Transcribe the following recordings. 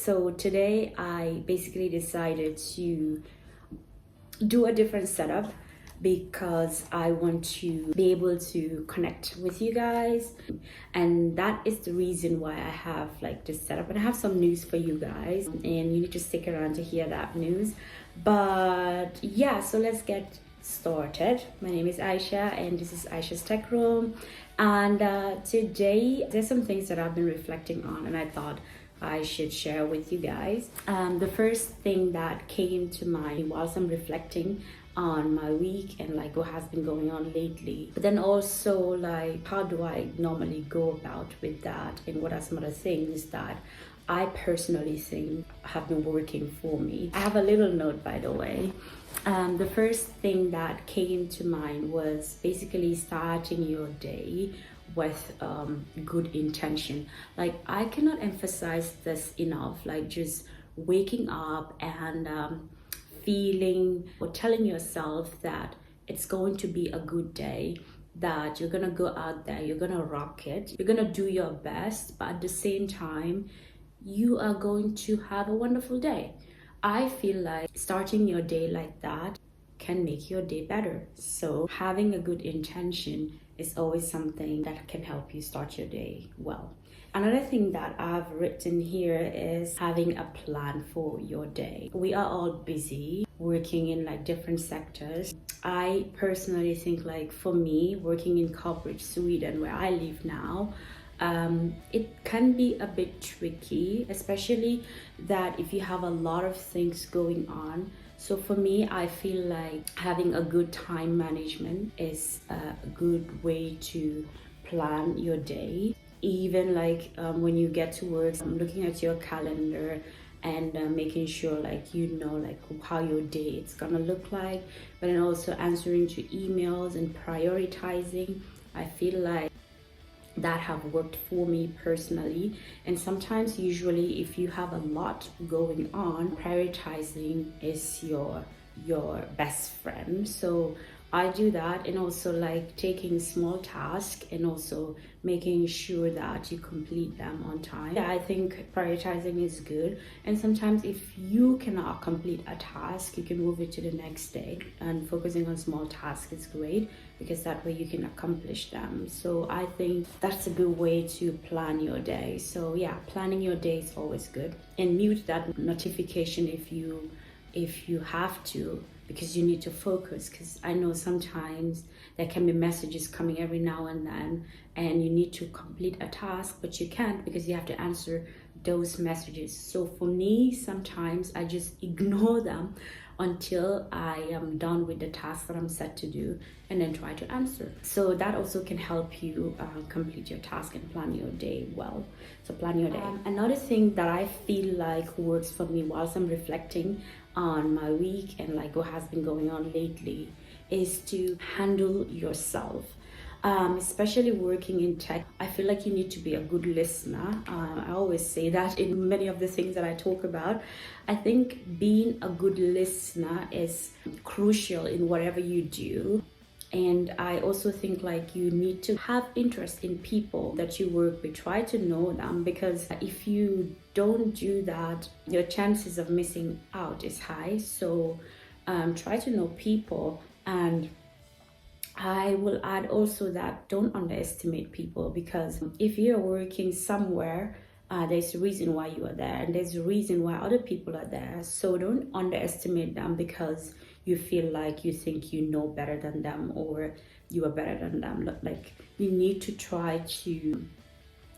So today I basically decided to do a different setup because I want to be able to connect with you guys, and that is the reason why I have like this setup. And I have some news for you guys, and you need to stick around to hear that news. But yeah, so let's get started. My name is Aisha and this is Aisha'sTechRoom, and today there's some things that I've been reflecting on and I thought I should share with you guys. The first thing that came to mind whilst I'm reflecting on my week and like what has been going on lately, but then also like how do I normally go about with that, and what are some of the things that I personally think have been working for me. I have a little note, by the way. The first thing that came to mind was basically starting your day with good intention. Like, I cannot emphasize this enough, like just waking up and feeling or telling yourself that it's going to be a good day, that you're gonna go out there, you're gonna rock it, you're gonna do your best, but at the same time you are going to have a wonderful day. I feel like starting your day like that can make your day better. So having a good intention is always something that can help you start your day well. Another thing that I've written here is having a plan for your day. We are all busy working in like different sectors. I personally think, like for me, working in corporate Sweden where I live now, it can be a bit tricky, especially that if you have a lot of things going on. So for me, I feel like having a good time management is a good way to plan your day. Even like when you get to work, looking at your calendar and making sure like you know like how your day is gonna look like, but then also answering to emails and prioritizing. I feel like that have worked for me personally. And sometimes, usually, if you have a lot going on, prioritizing is your best friend. So I do that, and also like taking small tasks and also making sure that you complete them on time. Yeah, I think prioritizing is good. And sometimes if you cannot complete a task, you can move it to the next day, and focusing on small tasks is great because that way you can accomplish them. So I think that's a good way to plan your day. So yeah, planning your day is always good. And mute that notification if you have to, because you need to focus. Because I know sometimes there can be messages coming every now and then and you need to complete a task, but you can't because you have to answer those messages. So for me, sometimes I just ignore them until I am done with the task that I'm set to do, and then try to answer. So that also can help you complete your task and plan your day well. So plan your day. Another thing that I feel like works for me whilst I'm reflecting on my week and like what has been going on lately is to handle yourself. Especially working in tech, I feel like you need to be a good listener. I always say that in many of the things that I talk about. I think being a good listener is crucial in whatever you do. And I also think like you need to have interest in people that you work with. Try to know them, because if you don't do that, your chances of missing out is high. So try to know people. And I will add also that don't underestimate people, because if you're working somewhere, there's a reason why you are there, and there's a reason why other people are there. So don't underestimate them because you feel like you think you know better than them or you are better than them. Like, you need to try to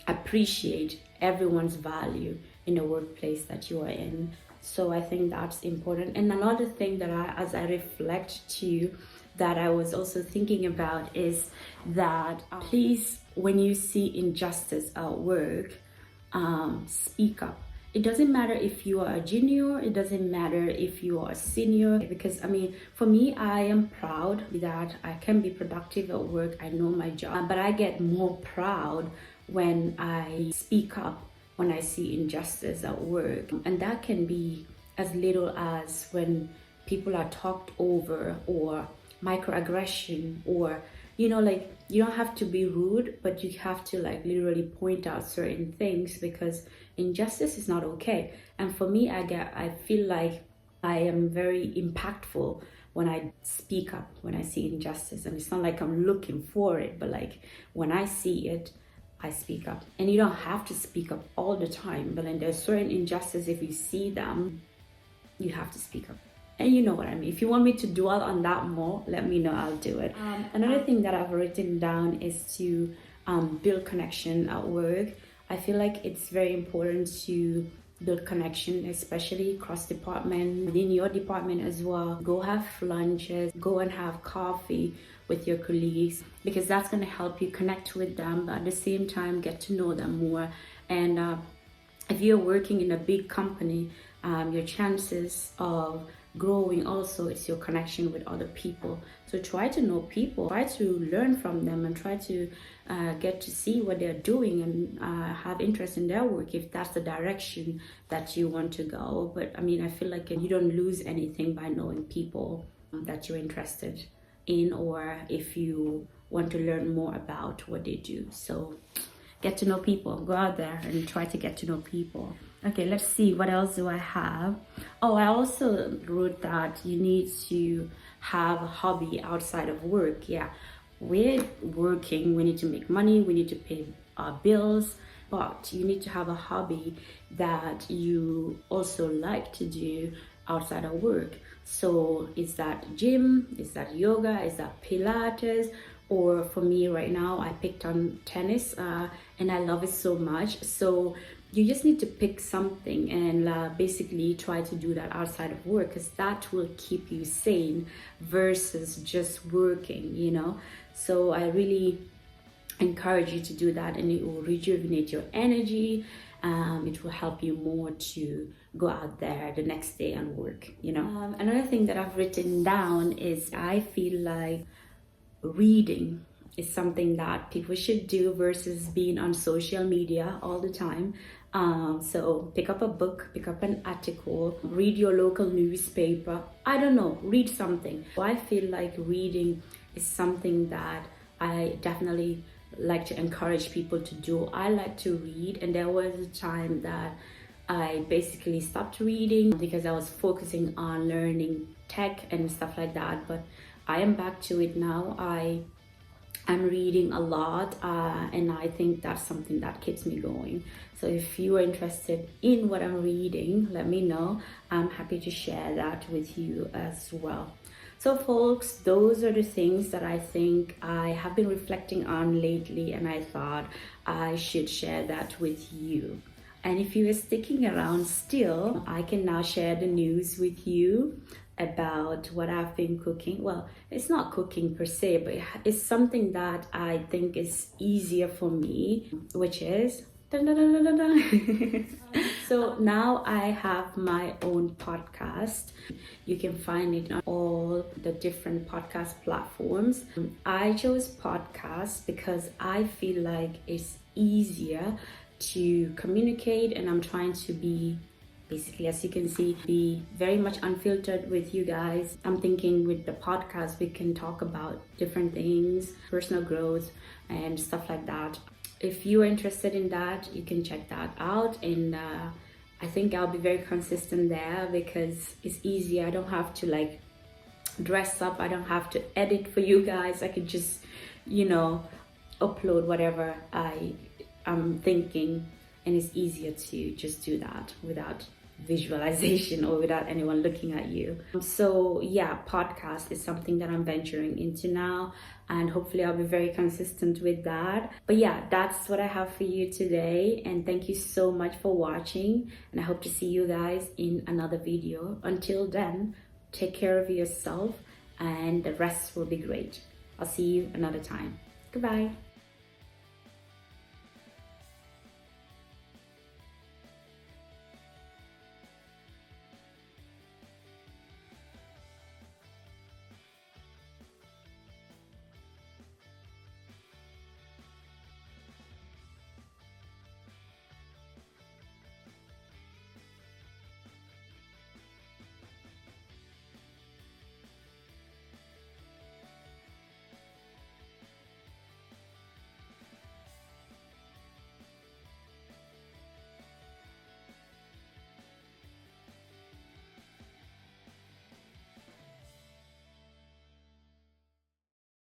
appreciate everyone's value in the workplace that you are in. So I think that's important. And another thing that as I reflect to that I was also thinking about is that please, when you see injustice at work, speak up. It doesn't matter if you are a junior, it doesn't matter if you are a senior, because I mean, for me, I am proud that I can be productive at work. I know my job, but I get more proud when I speak up when I see injustice at work. And that can be as little as when people are talked over, or microaggression, or like you don't have to be rude, but you have to like literally point out certain things, because injustice is not okay. And for me, I feel like I am very impactful when I speak up, when I see injustice. And it's not like I'm looking for it, but like when I see it, I speak up. And you don't have to speak up all the time, but then there's certain injustice, if you see them, you have to speak up. And you know what I mean. If you want me to dwell on that more, let me know, I'll do it. Another thing that I've written down is to build connection at work. I feel like it's very important to build connection, especially cross department, within your department as well. Go have lunches, go and have coffee with your colleagues, because that's going to help you connect with them, but at the same time get to know them more. And if you're working in a big company, your chances of growing also is your connection with other people. So try to know people, try to learn from them, and try to get to see what they're doing, and have interest in their work if that's the direction that you want to go. But I mean, I feel like you don't lose anything by knowing people that you're interested in, or if you want to learn more about what they do. So get to know people, go out there and try to get to know people. Okay, let's see, what else do I have? Oh, I also wrote that you need to have a hobby outside of work. Yeah, we're working, we need to make money, we need to pay our bills, but you need to have a hobby that you also like to do outside of work. So is that gym, is that yoga, is that Pilates? Or for me right now, I picked on tennis, and I love it so much. So you just need to pick something and basically try to do that outside of work, because that will keep you sane versus just working, you know. So I really encourage you to do that, and it will rejuvenate your energy. It will help you more to go out there the next day and work, you know. Another thing that I've written down is I feel like reading is something that people should do versus being on social media all the time. So pick up a book, pick up an article, read your local newspaper. I don't know, read something. I feel like reading is something that I definitely like to encourage people to do. I like to read, and there was a time that I basically stopped reading because I was focusing on learning tech and stuff like that, but I am back to it now. I'm reading a lot, and I think that's something that keeps me going. So if you are interested in what I'm reading, let me know. I'm happy to share that with you as well. So folks, those are the things that I think I have been reflecting on lately, and I thought I should share that with you. And if you are sticking around still, I can now share the news with you about what I've been cooking. Well, it's not cooking per se, but it's something that I think is easier for me, which is so now I have my own podcast. You can find it on all the different podcast platforms. I chose podcast because I feel like it's easier to communicate, and I'm trying to be, basically, as you can see, be very much unfiltered with you guys. I'm thinking with the podcast, we can talk about different things, personal growth and stuff like that. If you are interested in that, you can check that out. And I think I'll be very consistent there because it's easy. I don't have to like dress up. I don't have to edit for you guys. I could just, upload whatever I'm thinking. And it's easier to just do that without visualization or without anyone looking at you. So yeah, podcast is something that I'm venturing into now, and hopefully I'll be very consistent with that. But yeah, that's what I have for you today, and thank you so much for watching, and I hope to see you guys in another video. Until then, take care of yourself and the rest will be great. I'll see you another time. Goodbye.